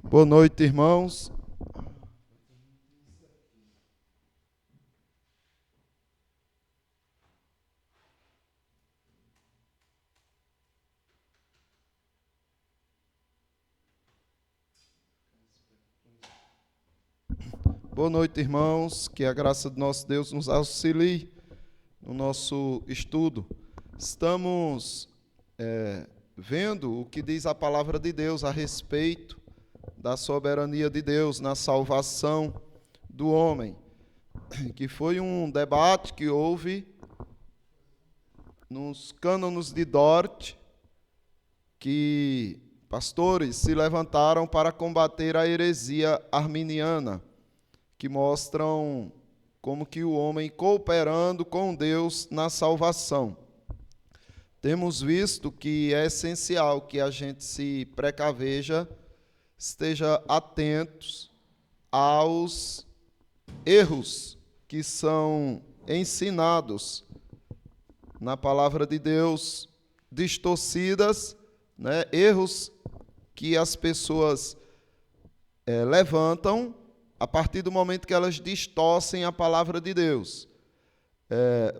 Boa noite, irmãos. Boa noite, irmãos. Que a graça do nosso Deus nos auxilie no nosso estudo. Estamos vendo o que diz a palavra de Deus a respeito da soberania de Deus na salvação do homem, que foi um debate que houve nos cânones de Dort, que pastores se levantaram para combater a heresia arminiana, que mostram como que o homem cooperando com Deus na salvação. Temos visto que é essencial que a gente se precaveja, esteja atentos aos erros que são ensinados na palavra de Deus, distorcidas, né? Erros que as pessoas levantam a partir do momento que elas distorcem a palavra de Deus.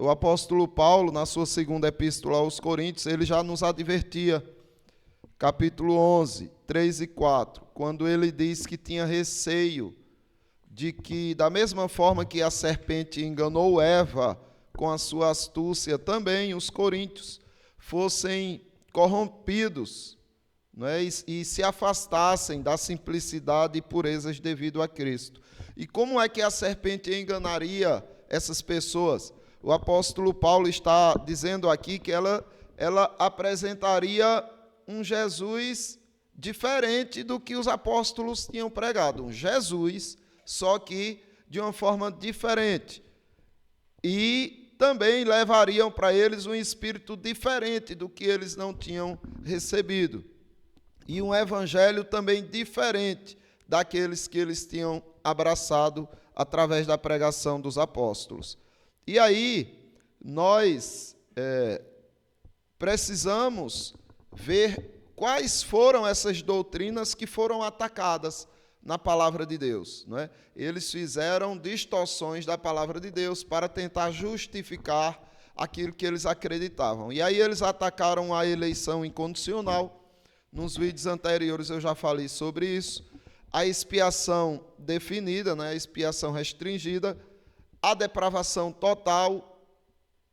O apóstolo Paulo, na sua segunda epístola aos Coríntios, ele já nos advertia, capítulo 11, 3 e 4, quando ele diz que tinha receio de que, da mesma forma que a serpente enganou Eva com a sua astúcia, também os coríntios fossem corrompidos, né, e se afastassem da simplicidade e purezas devido a Cristo. E como é que a serpente enganaria essas pessoas? O apóstolo Paulo está dizendo aqui que ela apresentaria um Jesus diferente do que os apóstolos tinham pregado. Um Jesus, só que de uma forma diferente. E também levariam para eles um espírito diferente do que eles não tinham recebido. E um evangelho também diferente daqueles que eles tinham abraçado através da pregação dos apóstolos. E aí, nós precisamos ver quais foram essas doutrinas que foram atacadas na palavra de Deus, não é? Eles fizeram distorções da palavra de Deus para tentar justificar aquilo que eles acreditavam. E aí eles atacaram a eleição incondicional. Nos vídeos anteriores eu já falei sobre isso. A expiação definida, né? A expiação restringida, a depravação total,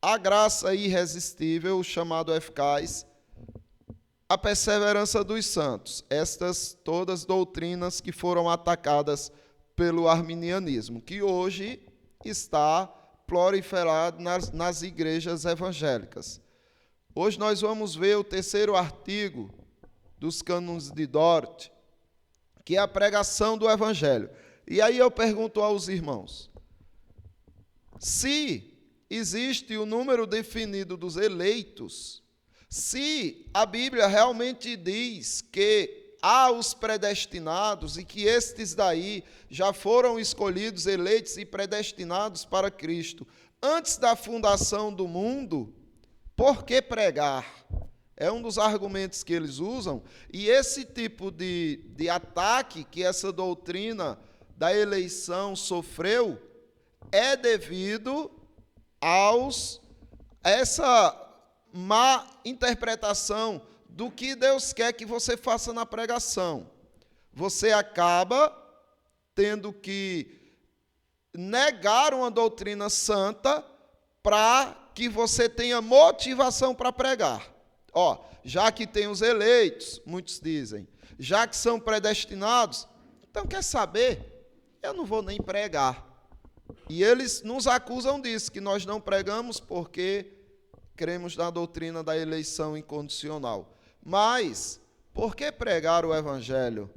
a graça irresistível, o chamado eficaz, a perseverança dos santos. Estas todas doutrinas que foram atacadas pelo arminianismo, que hoje está proliferado nas igrejas evangélicas. Hoje nós vamos ver o terceiro artigo dos cânones de Dort, que é a pregação do evangelho. E aí eu pergunto aos irmãos, se existe o número definido dos eleitos, se a Bíblia realmente diz que há os predestinados e que estes daí já foram escolhidos, eleitos e predestinados para Cristo antes da fundação do mundo, por que pregar? É um dos argumentos que eles usam, e esse tipo de ataque que essa doutrina da eleição sofreu é devido essa má interpretação do que Deus quer que você faça na pregação. Você acaba tendo que negar uma doutrina santa para que você tenha motivação para pregar. Já que tem os eleitos, muitos dizem, já que são predestinados, então quer saber? Eu não vou nem pregar. E eles nos acusam disso, que nós não pregamos porque cremos na doutrina da eleição incondicional. Mas, por que pregar o evangelho?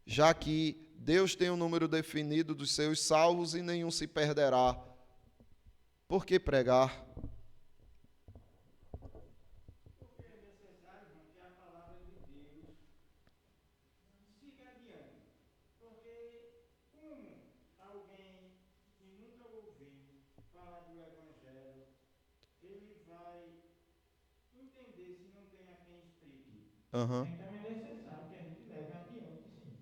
Já que Deus tem um número definido dos seus salvos e nenhum se perderá. Por que pregar? Uhum. Então é necessário que a gente leve adiante, sim.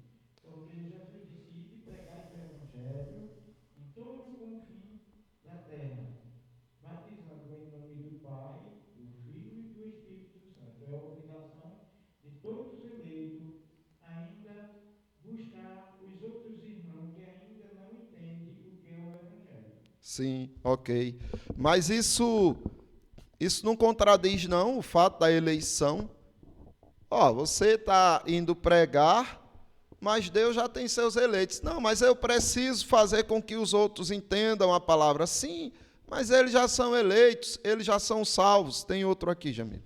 Sim, ok. Mas isso não contradiz, não, o fato da eleição. Você está indo pregar, mas Deus já tem seus eleitos. Não, mas eu preciso fazer com que os outros entendam a palavra. Sim, mas eles já são eleitos, eles já são salvos. Tem outro aqui, Jamil.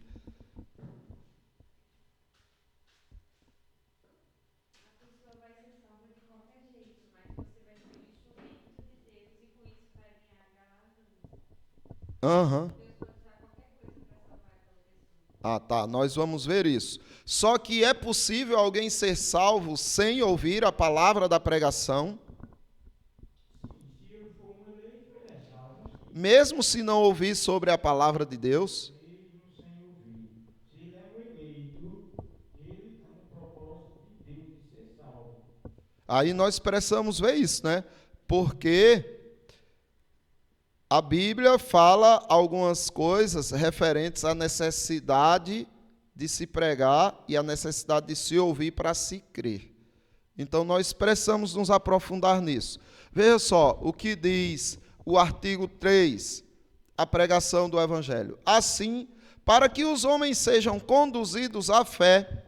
Aham. Tá. Nós vamos ver isso. Só que é possível alguém ser salvo sem ouvir a palavra da pregação? Mesmo se não ouvir sobre a palavra de Deus? Aí nós precisamos ver isso, né? Porque a Bíblia fala algumas coisas referentes à necessidade de se pregar e à necessidade de se ouvir para se crer. Então, nós precisamos nos aprofundar nisso. Veja só o que diz o artigo 3, a pregação do Evangelho. Assim, para que os homens sejam conduzidos à fé,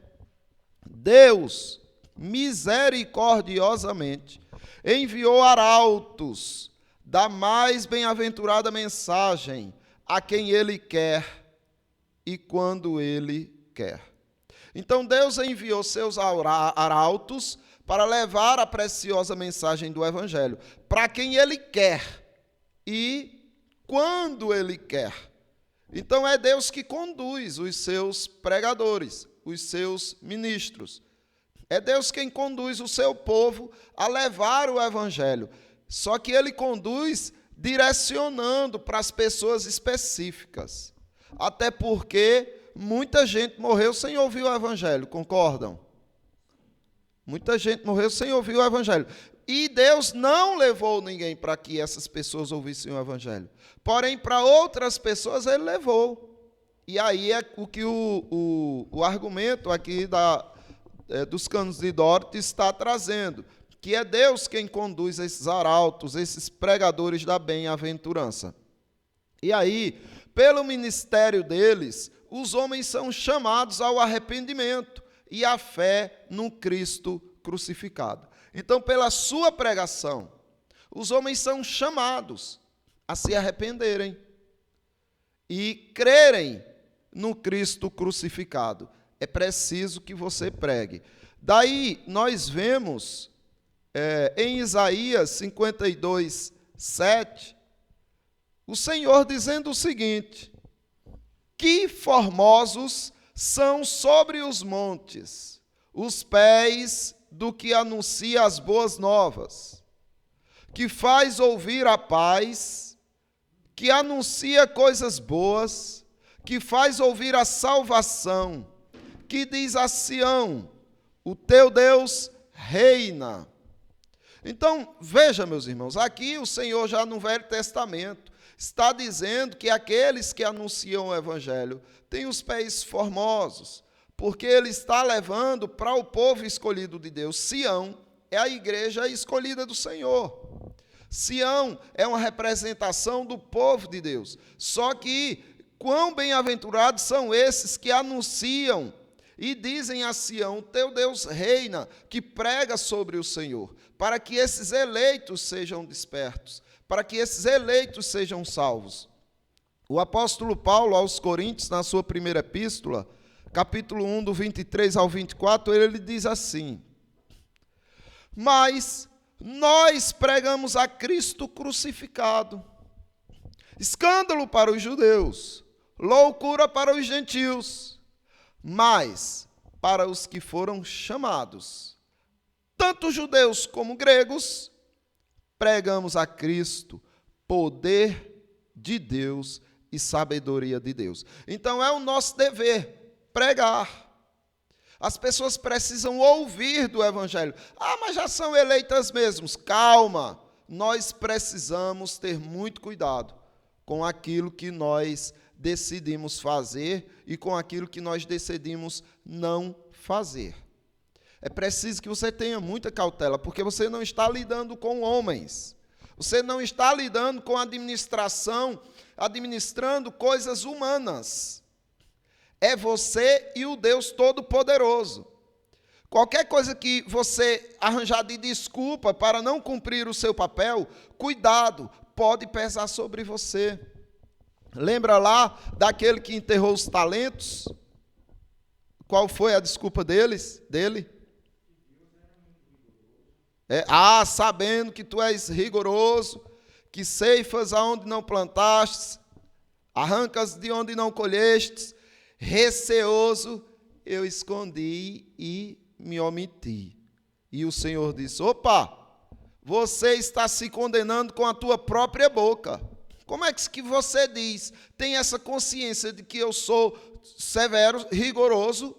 Deus, misericordiosamente, enviou arautos da mais bem-aventurada mensagem a quem Ele quer e quando Ele quer. Então Deus enviou seus arautos para levar a preciosa mensagem do Evangelho para quem Ele quer e quando Ele quer. Então é Deus que conduz os seus pregadores, os seus ministros. É Deus quem conduz o seu povo a levar o Evangelho. Só que Ele conduz direcionando para as pessoas específicas. Até porque muita gente morreu sem ouvir o Evangelho, concordam? Muita gente morreu sem ouvir o Evangelho. E Deus não levou ninguém para que essas pessoas ouvissem o Evangelho. Porém, para outras pessoas Ele levou. E aí é o que o argumento aqui dos canos de Dort está trazendo, que é Deus quem conduz esses arautos, esses pregadores da bem-aventurança. E aí, pelo ministério deles, os homens são chamados ao arrependimento e à fé no Cristo crucificado. Então, pela sua pregação, os homens são chamados a se arrependerem e crerem no Cristo crucificado. É preciso que você pregue. Daí, nós vemos em Isaías 52, 7, o Senhor dizendo o seguinte: que formosos são sobre os montes os pés do que anuncia as boas novas, que faz ouvir a paz, que anuncia coisas boas, que faz ouvir a salvação, que diz a Sião: o teu Deus reina. Então, veja, meus irmãos, aqui o Senhor já no Velho Testamento está dizendo que aqueles que anunciam o Evangelho têm os pés formosos, porque Ele está levando para o povo escolhido de Deus. Sião é a igreja escolhida do Senhor. Sião é uma representação do povo de Deus. Só que quão bem-aventurados são esses que anunciam e dizem a Sião: teu Deus reina, que prega sobre o Senhor, para que esses eleitos sejam despertos, para que esses eleitos sejam salvos. O apóstolo Paulo aos Coríntios, na sua primeira epístola, capítulo 1, do 23 ao 24, ele diz assim: mas nós pregamos a Cristo crucificado, escândalo para os judeus, loucura para os gentios, mas para os que foram chamados, tanto judeus como gregos, pregamos a Cristo, poder de Deus e sabedoria de Deus. Então é o nosso dever pregar. As pessoas precisam ouvir do Evangelho. Mas já são eleitas mesmo. Calma, nós precisamos ter muito cuidado com aquilo que nós decidimos fazer e com aquilo que nós decidimos não fazer. É preciso que você tenha muita cautela, porque você não está lidando com homens. Você não está lidando com administrando coisas humanas. É você e o Deus Todo-Poderoso. Qualquer coisa que você arranjar de desculpa para não cumprir o seu papel, cuidado, pode pesar sobre você. Lembra lá daquele que enterrou os talentos? Qual foi a desculpa dele? Sabendo que tu és rigoroso, que ceifas aonde não plantastes, arrancas de onde não colhestes, receoso, eu escondi e me omiti. E o Senhor disse, opa, você está se condenando com a tua própria boca. Como é que você diz? Tem essa consciência de que eu sou severo, rigoroso,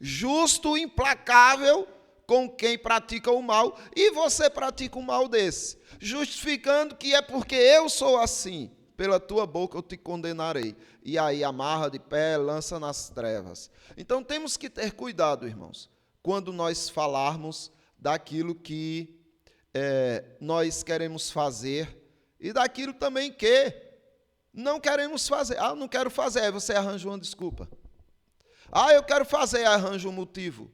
justo, implacável com quem pratica o mal, e você pratica um mal desse, justificando que é porque eu sou assim. Pela tua boca eu te condenarei. E aí amarra de pé, lança nas trevas. Então temos que ter cuidado, irmãos, quando nós falarmos daquilo que nós queremos fazer e daquilo também que não queremos fazer. Não quero fazer, aí você arranja uma desculpa. Eu quero fazer, arranja um motivo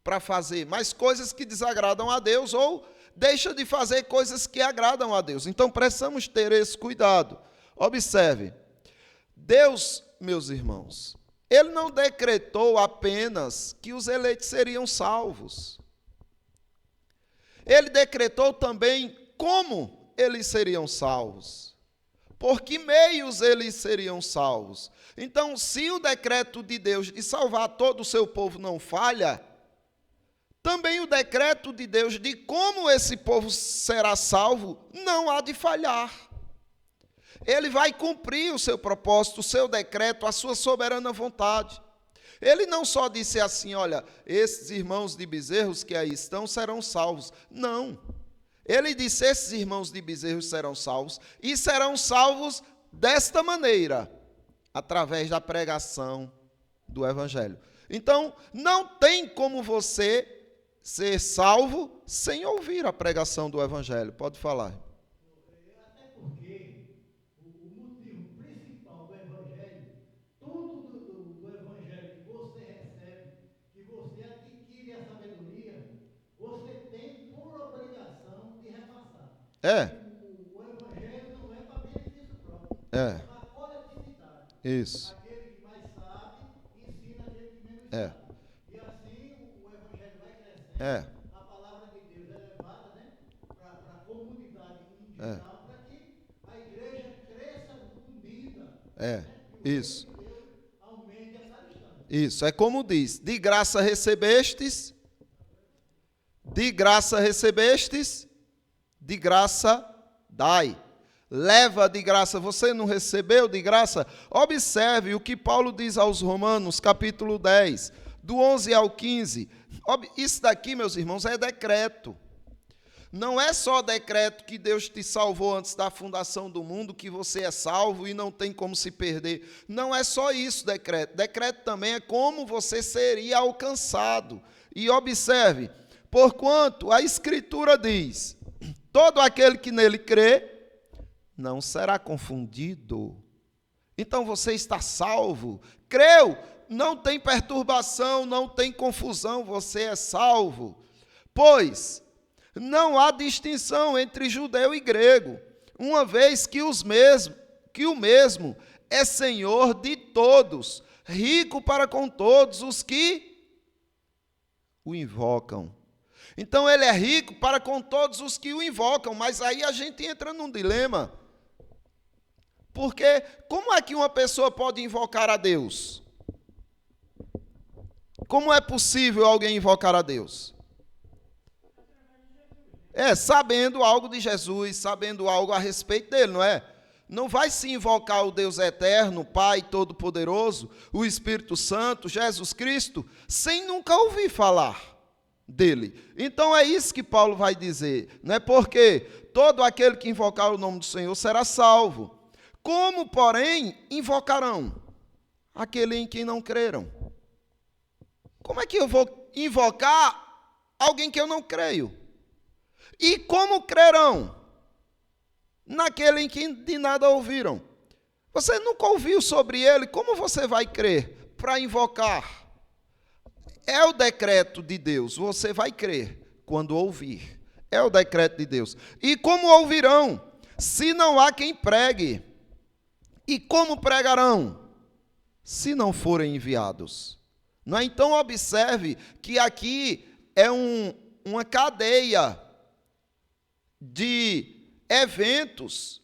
para fazer, mas coisas que desagradam a Deus, ou deixa de fazer coisas que agradam a Deus. Então precisamos ter esse cuidado. Observe, Deus, meus irmãos, Ele não decretou apenas que os eleitos seriam salvos. Ele decretou também como eles seriam salvos. Por que meios eles seriam salvos? Então, se o decreto de Deus de salvar todo o seu povo não falha, também o decreto de Deus de como esse povo será salvo não há de falhar. Ele vai cumprir o seu propósito, o seu decreto, a sua soberana vontade. Ele não só disse assim, olha, esses irmãos de Bezerros que aí estão serão salvos. Não. Ele disse, esses irmãos de Bezerros serão salvos, e serão salvos desta maneira, através da pregação do Evangelho. Então, não tem como você ser salvo sem ouvir a pregação do Evangelho. Pode falar. Até porque o motivo principal do Evangelho, tudo do Evangelho que você recebe, que você adquire a sabedoria, você tem por obrigação de repassar. O Evangelho não é para benefício próprio, é para coletividade. Isso. Aquele que mais sabe, ensina aquele que menos sabe. E assim o Evangelho vai crescendo, a palavra de Deus é levada, né, para a comunidade em geral, para que a igreja cresça unida. Isso. E o reino de Deus aumente a cada instante. Isso, é como diz, de graça recebestes, de graça dai. Leva de graça, você não recebeu de graça? Observe o que Paulo diz aos Romanos, capítulo 10, do 11 ao 15. Isso daqui, meus irmãos, é decreto. Não é só decreto que Deus te salvou antes da fundação do mundo, que você é salvo e não tem como se perder. Não é só isso, decreto. Decreto também é como você seria alcançado. E observe, porquanto a Escritura diz, todo aquele que nele crê, não será confundido. Então você está salvo. Creu, não tem perturbação, não tem confusão, você é salvo. Pois não há distinção entre judeu e grego, uma vez que o mesmo é Senhor de todos, rico para com todos os que o invocam. Então ele é rico para com todos os que o invocam, mas aí a gente entra num dilema. Porque como é que uma pessoa pode invocar a Deus? Como é possível alguém invocar a Deus? Sabendo algo de Jesus, sabendo algo a respeito dele, não é? Não vai se invocar o Deus eterno, Pai Todo-Poderoso, o Espírito Santo, Jesus Cristo, sem nunca ouvir falar dele. Então é isso que Paulo vai dizer, não é? Porque todo aquele que invocar o nome do Senhor será salvo. Como, porém, invocarão aquele em quem não creram? Como é que eu vou invocar alguém que eu não creio? E como crerão? naquele em que de nada ouviram. Você nunca ouviu sobre ele, como você vai crer para invocar? É o decreto de Deus, você vai crer quando ouvir. É o decreto de Deus. E como ouvirão, se não há quem pregue? E como pregarão, se não forem enviados? Não é? Então, observe que aqui é uma cadeia de eventos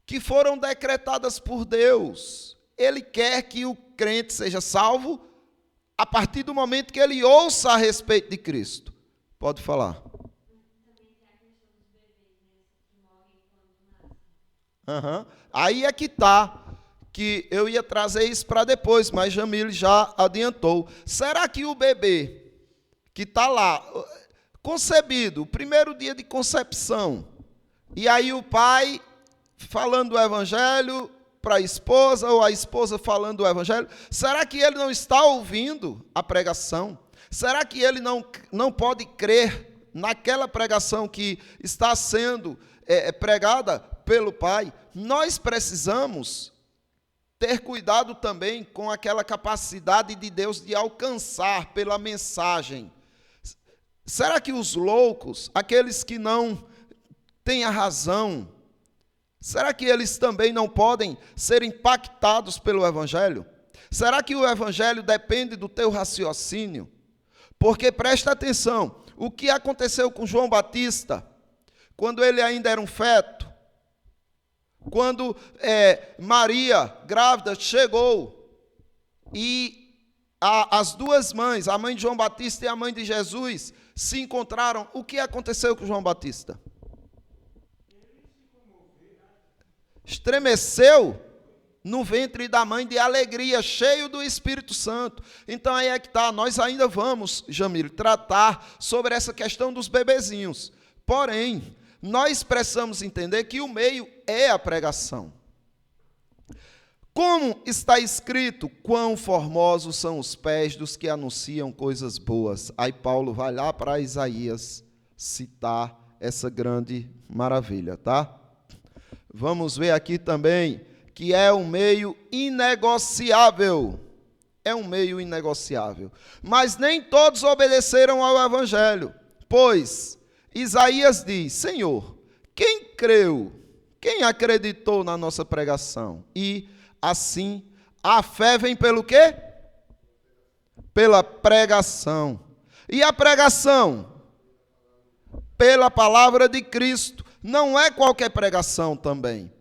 que foram decretadas por Deus. Ele quer que o crente seja salvo a partir do momento que ele ouça a respeito de Cristo. Pode falar. Aí é que está, que eu ia trazer isso para depois, mas Jamile já adiantou. Será que o bebê que está lá, concebido, o primeiro dia de concepção, e aí o pai falando o evangelho para a esposa, ou a esposa falando o evangelho, será que ele não está ouvindo a pregação? Será que ele não pode crer naquela pregação que está sendo pregada pelo pai? Nós precisamos ter cuidado também com aquela capacidade de Deus de alcançar pela mensagem. Será que os loucos, aqueles que não têm a razão, será que eles também não podem ser impactados pelo Evangelho? Será que o Evangelho depende do teu raciocínio? Porque presta atenção, o que aconteceu com João Batista, quando ele ainda era um feto, quando Maria, grávida, chegou, e as duas mães, a mãe de João Batista e a mãe de Jesus, se encontraram, o que aconteceu com João Batista? Estremeceu no ventre da mãe de alegria, cheio do Espírito Santo. Então aí é que está, nós ainda vamos, Jamile, tratar sobre essa questão dos bebezinhos. Porém, nós precisamos entender que o meio é a pregação. Como está escrito, quão formosos são os pés dos que anunciam coisas boas. Aí Paulo vai lá para Isaías citar essa grande maravilha, tá? Vamos ver aqui também que é um meio inegociável. É um meio inegociável. Mas nem todos obedeceram ao Evangelho, pois Isaías diz, Senhor, quem creu, quem acreditou na nossa pregação? E assim, a fé vem pelo quê? Pela pregação. E a pregação? Pela palavra de Cristo. Não é qualquer pregação também.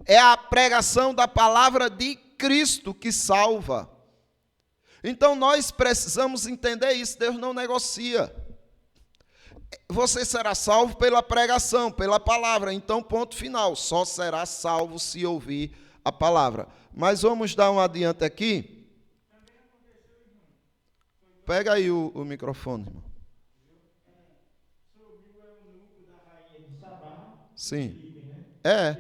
É a pregação da palavra de Cristo que salva. Então nós precisamos entender isso. Deus não negocia. Você será salvo pela pregação, pela palavra. Então, ponto final. Só será salvo se ouvir a palavra. Mas vamos dar um adiante aqui. Pega aí o microfone, irmão. Sim. É.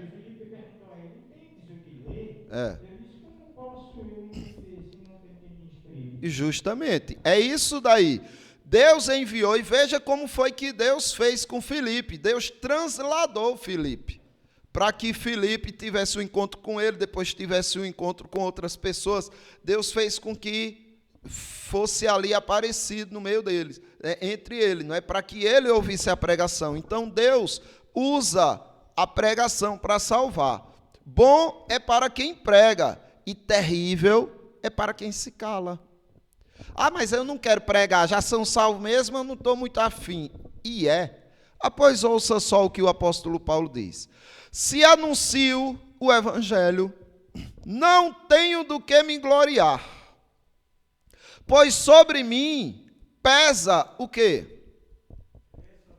E justamente. É isso daí. Deus enviou, e veja como foi que Deus fez com Filipe. Deus transladou Filipe, para que Filipe tivesse um encontro com ele, depois tivesse um encontro com outras pessoas. Deus fez com que fosse ali aparecido no meio deles, entre eles, não é? Para que ele ouvisse a pregação. Então Deus usa a pregação para salvar. Bom é para quem prega, e terrível é para quem se cala. Ah, mas eu não quero pregar, já são salvos mesmo, eu não estou muito afim. E é. Pois ouça só o que o apóstolo Paulo diz. Se anuncio o evangelho, não tenho do que me gloriar, pois sobre mim pesa o quê?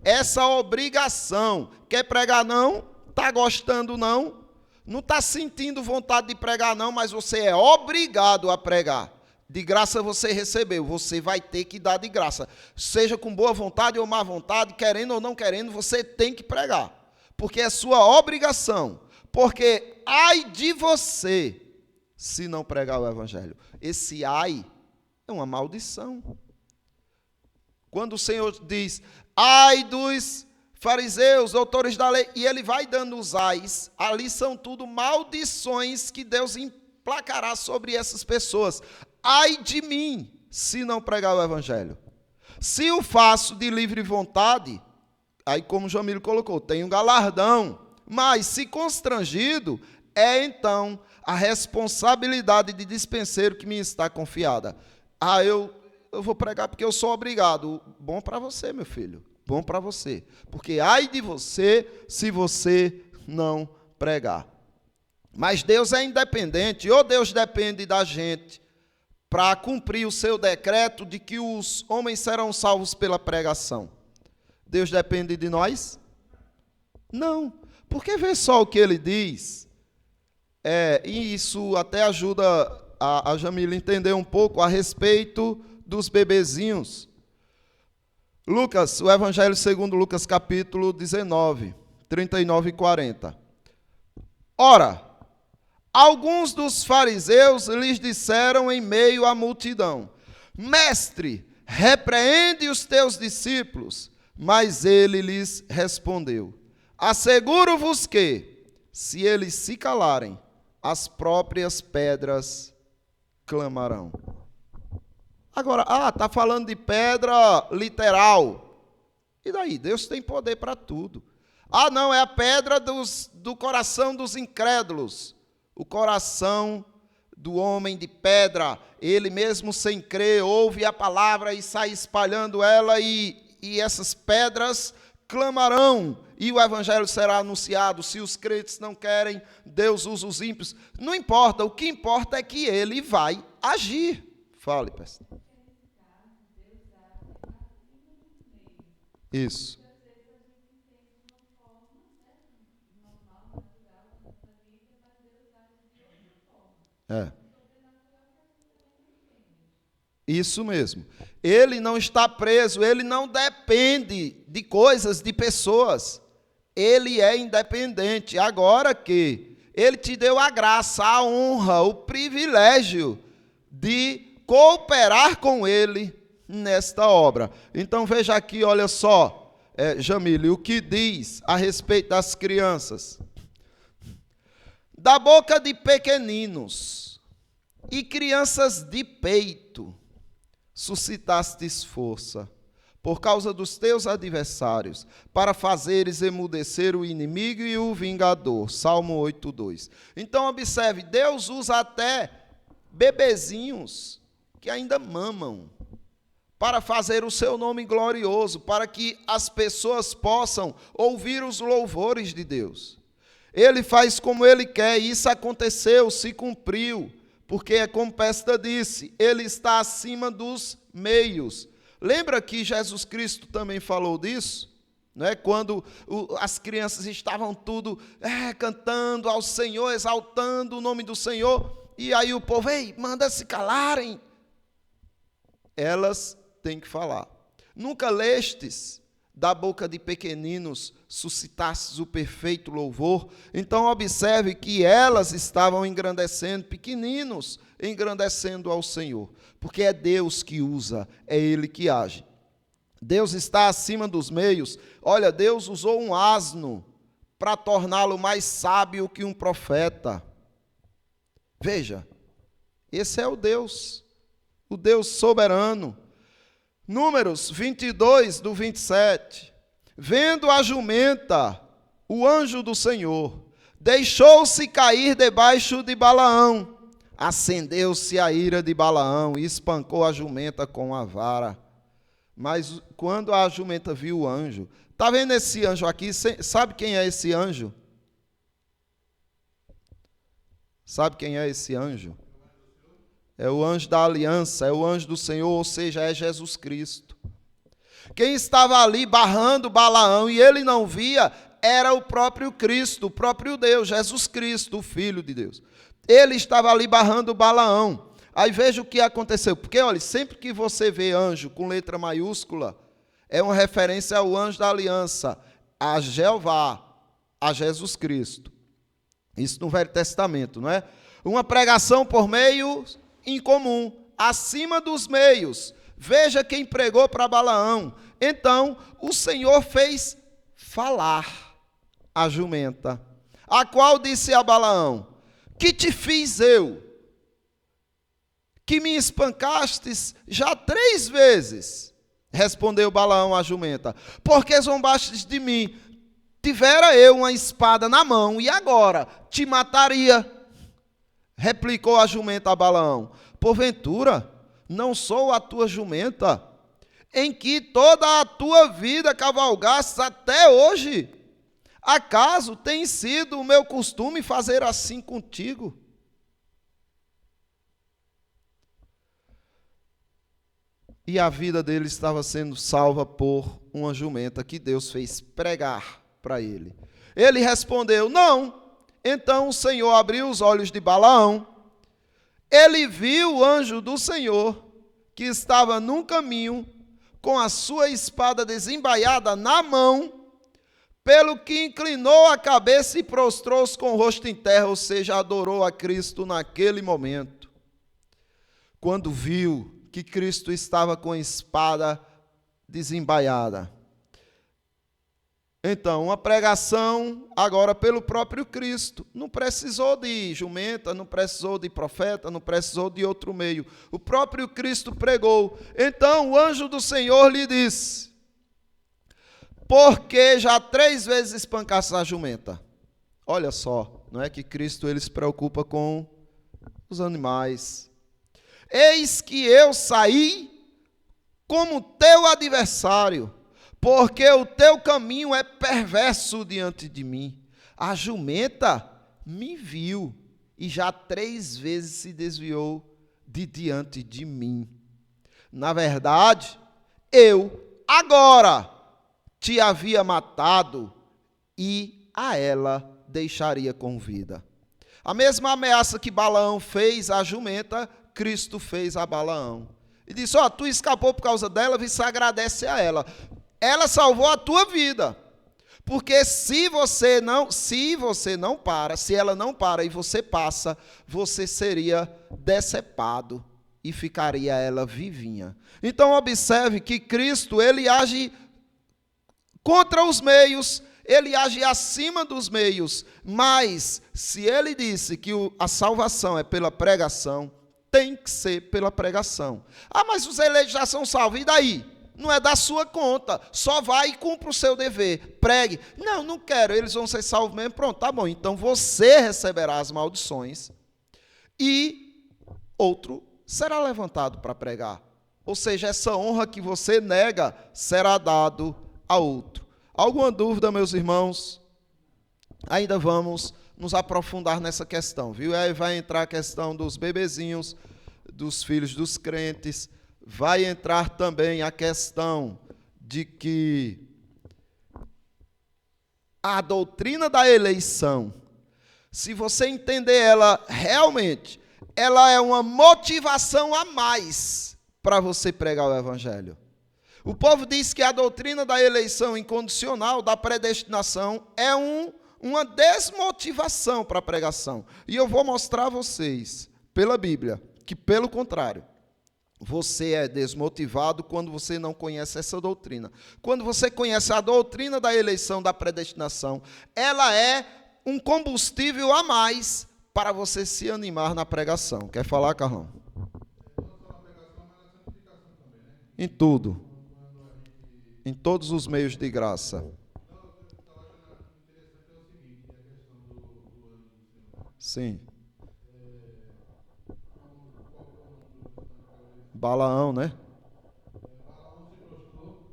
Essa obrigação. Quer pregar não? Está gostando não? Não está sentindo vontade de pregar não, mas você é obrigado a pregar. De graça você recebeu, você vai ter que dar de graça. Seja com boa vontade ou má vontade, querendo ou não querendo, você tem que pregar. Porque é sua obrigação. Porque ai de você se não pregar o evangelho. Esse ai é uma maldição. Quando o Senhor diz, ai dos fariseus, doutores da lei, e ele vai dando os ais. Ali são tudo maldições que Deus emplacará sobre essas pessoas. Ai de mim, se não pregar o evangelho. Se o faço de livre vontade, aí como o Jamílio colocou, tem um galardão. Mas se constrangido, é então a responsabilidade de dispenseiro que me está confiada. Eu vou pregar porque eu sou obrigado. Bom para você, meu filho. Bom para você. Porque ai de você se você não pregar. Mas Deus é independente, ou Deus depende da gente para cumprir o seu decreto de que os homens serão salvos pela pregação. Deus depende de nós? Não. Porque vê só o que ele diz. E isso até ajuda a Jamila entender um pouco a respeito dos bebezinhos. Lucas, o Evangelho segundo Lucas, capítulo 19, 39 e 40. Ora, alguns dos fariseus lhes disseram em meio à multidão: Mestre, repreende os teus discípulos. Mas ele lhes respondeu: Asseguro-vos que, se eles se calarem, as próprias pedras clamarão. Agora, está falando de pedra literal. E daí? Deus tem poder para tudo. Não, é a pedra do coração dos incrédulos. O coração do homem de pedra, ele mesmo sem crer, ouve a palavra e sai espalhando ela, e essas pedras clamarão, e o evangelho será anunciado. Se os crentes não querem, Deus usa os ímpios. Não importa, o que importa é que ele vai agir. Fale, pastor. Isso. Isso mesmo. Ele não está preso, ele não depende de coisas, de pessoas. Ele é independente. Agora que ele te deu a graça, a honra, o privilégio de cooperar com ele nesta obra. Então veja aqui, olha só, Jamile, o que diz a respeito das crianças. Da boca de pequeninos e crianças de peito suscitastes força, por causa dos teus adversários, para fazeres emudecer o inimigo e o vingador. Salmo 8:2. Então observe, Deus usa até bebezinhos que ainda mamam, para fazer o seu nome glorioso, para que as pessoas possam ouvir os louvores de Deus. Ele faz como ele quer, e isso aconteceu, se cumpriu, porque é como Pesta disse, ele está acima dos meios. Lembra que Jesus Cristo também falou disso? Né? Quando as crianças estavam tudo cantando ao Senhor, exaltando o nome do Senhor, e aí o povo, manda se calarem. Elas têm que falar. Nunca lestes da boca de pequeninos suscitastes o perfeito louvor? Então observe que elas estavam engrandecendo, pequeninos, engrandecendo ao Senhor, porque é Deus que usa, é Ele que age. Deus está acima dos meios. Olha, Deus usou um asno para torná-lo mais sábio que um profeta. Veja, esse é o Deus soberano. Números 22, do 27. Vendo a jumenta, o anjo do Senhor deixou-se cair debaixo de Balaão. Acendeu-se a ira de Balaão e espancou a jumenta com a vara. Mas quando a jumenta viu o anjo, está vendo esse anjo aqui? Sabe quem é esse anjo? Sabe quem é esse anjo? É o anjo da aliança, é o anjo do Senhor, ou seja, é Jesus Cristo. Quem estava ali barrando Balaão e ele não via, era o próprio Cristo, o próprio Deus, Jesus Cristo, o Filho de Deus. Ele estava ali barrando Balaão. Aí veja o que aconteceu, porque olha, sempre que você vê anjo com letra maiúscula, é uma referência ao anjo da aliança, a Jeová, a Jesus Cristo. Isso no Velho Testamento, não é? Uma pregação por meio incomum, acima dos meios. Veja quem pregou para Balaão. Então, o Senhor fez falar a jumenta, a qual disse a Balaão: que te fiz eu, que me espancastes já 3 vezes? Respondeu Balaão à jumenta: porque zombastes de mim. Tivera eu uma espada na mão, e agora te mataria. Replicou a jumenta a Balaão: porventura, não sou a tua jumenta, em que toda a tua vida cavalgastes até hoje? Acaso tem sido o meu costume fazer assim contigo? E a vida dele estava sendo salva por uma jumenta que Deus fez pregar para ele. Ele respondeu: não. Então o Senhor abriu os olhos de Balaão. Ele viu o anjo do Senhor, que estava num caminho, com a sua espada desembaiada na mão, pelo que inclinou a cabeça e prostrou-se com o rosto em terra, ou seja, adorou a Cristo naquele momento. Quando viu que Cristo estava com a espada desembaiada. Então, uma pregação agora pelo próprio Cristo. Não precisou de jumenta, não precisou de profeta, não precisou de outro meio. O próprio Cristo pregou. Então, o anjo do Senhor lhe disse: porque já 3 vezes espancaste a jumenta. Olha só, não é que Cristo ele se preocupa com os animais. Eis que eu saí como teu adversário, porque o teu caminho é perverso diante de mim. A jumenta me viu e já 3 vezes se desviou de diante de mim. Na verdade, eu agora te havia matado e a ela deixaria com vida. A mesma ameaça que Balaão fez à jumenta, Cristo fez a Balaão. E disse: ó, tu escapou por causa dela, vê se agradece a ela. Ela salvou a tua vida. Porque se ela não para e você passa, você seria decepado e ficaria ela vivinha. Então observe que Cristo, ele age contra os meios, ele age acima dos meios, mas se ele disse que a salvação é pela pregação, tem que ser pela pregação. Ah, mas os eleitos já são salvos, e daí? Não é da sua conta, só vai e cumpra o seu dever, pregue. Não quero, eles vão ser salvos mesmo, pronto, tá bom, então você receberá as maldições e outro será levantado para pregar. Ou seja, essa honra que você nega será dado a outro. Alguma dúvida, meus irmãos? Ainda vamos nos aprofundar nessa questão, viu? Aí vai entrar a questão dos bebezinhos, dos filhos dos crentes, vai entrar também a questão de que a doutrina da eleição, se você entender ela realmente, ela é uma motivação a mais para você pregar o evangelho. O povo diz que a doutrina da eleição incondicional, da predestinação, é uma desmotivação para a pregação. E eu vou mostrar a vocês, pela Bíblia, que pelo contrário, você é desmotivado quando você não conhece essa doutrina. Quando você conhece a doutrina da eleição, da predestinação, ela é um combustível a mais para você se animar na pregação. Quer falar, Carlão? Em tudo. Em todos os meios de graça. Sim. Balaão, né? Balaão se prostrou,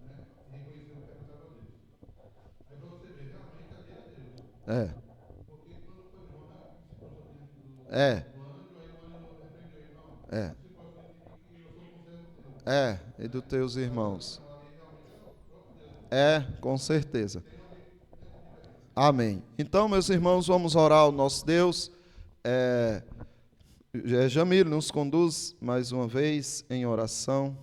né, e reconheceu que precisava Deus. Aí para você ver, realmente ali é Deus. É. Porque quando foi Jonas que se prostrou diante do anjo, É. aí o anjo repreendeu ele: não, É. não se prostre diante de mim, que eu sou conservo teu. É. E dos teus irmãos. Então ali realmente é o próprio Deus. É, com certeza. Amém. Então, meus irmãos, vamos orar ao nosso Deus. Jamil, nos conduz mais uma vez em oração.